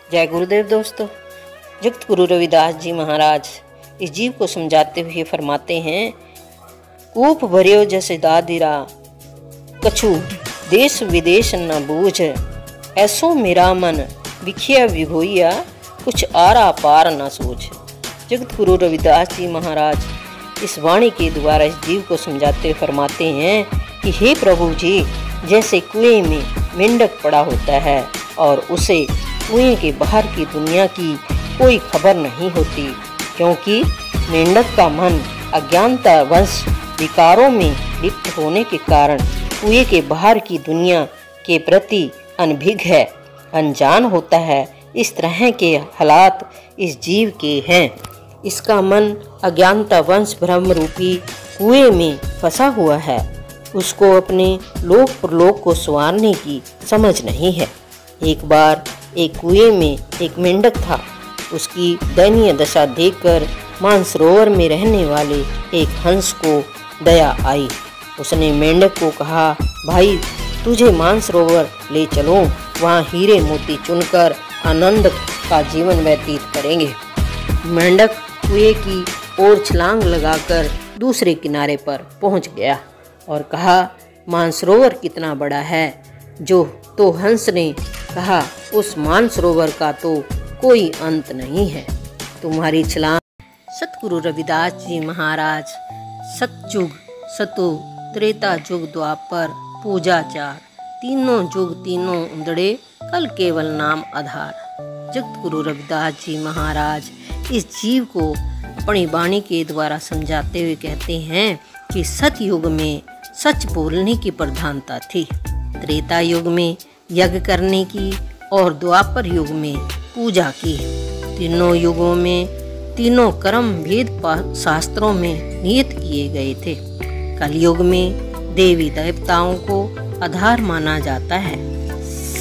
जय गुरुदेव दोस्तों। जगत गुरु रविदास जी महाराज इस जीव को समझाते हुए फरमाते हैं, कूप भरियो जैसे दादिरा, कछु देश विदेश न बूझ, ऐसो मेरा मन विखिया विभोइया, कुछ आरा पार न सूझ। जगत गुरु रविदास जी महाराज इस वाणी के द्वारा इस जीव को समझाते हुए फरमाते हैं कि हे प्रभु जी, जैसे कुएं में मेंढक पड़ा होता है और उसे कुएं के बाहर की दुनिया की कोई खबर नहीं होती, क्योंकि मेंढक का मन अज्ञानता वश विकारों में लिप्त होने के कारण कुएं के बाहर की दुनिया के प्रति अनभिज्ञ है, अनजान होता है। इस तरह के हालात इस जीव के हैं। इसका मन अज्ञानता वंश भ्रम रूपी कुएं में फंसा हुआ है। उसको अपने लोक परलोक को संवारने की समझ नहीं है। एक बार एक कुएं में एक मेंढक था। उसकी दयनीय दशा देखकर मानसरोवर में रहने वाले एक हंस को दया आई। उसने मेंढक को कहा, भाई तुझे मानसरोवर ले चलो, वहाँ हीरे मोती चुनकर आनंद का जीवन व्यतीत करेंगे। मेंढक कुएं की ओर छलांग लगाकर दूसरे किनारे पर पहुंच गया और कहा, मानसरोवर कितना बड़ा है। तो हंस ने कहा, उस मानसरोवर का तो कोई अंत नहीं है। तुम्हारी छलांग। सतगुरु रविदास जी महाराज सतयुग, सतु, त्रेता युग, द्वापर, पूजाचार, तीनों युग तीनों उंदड़े, कल केवल नाम आधार। जगत गुरु रविदास जी महाराज इस जीव को अपनी वाणी के द्वारा समझाते हुए कहते हैं कि सतयुग में सच बोलने की प्रधानता थी, त्रेता युग में यज्ञ करने की और द्वापर युग में पूजा की। तीनों युगों में तीनों कर्म वेद शास्त्रों में नियत किए गए थे। कलयुग में देवी देवताओं को आधार माना जाता है।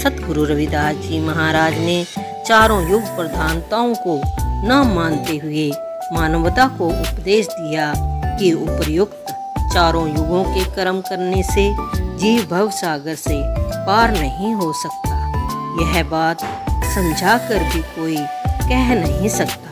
सतगुरु रविदास जी महाराज ने चारों युग प्रधानताओं को न मानते हुए मानवता को उपदेश दिया कि उपर्युक्त चारों युगों के कर्म करने से जीव भव सागर से पार नहीं हो सकता। यह बात समझाकर भी कोई कह नहीं सकता।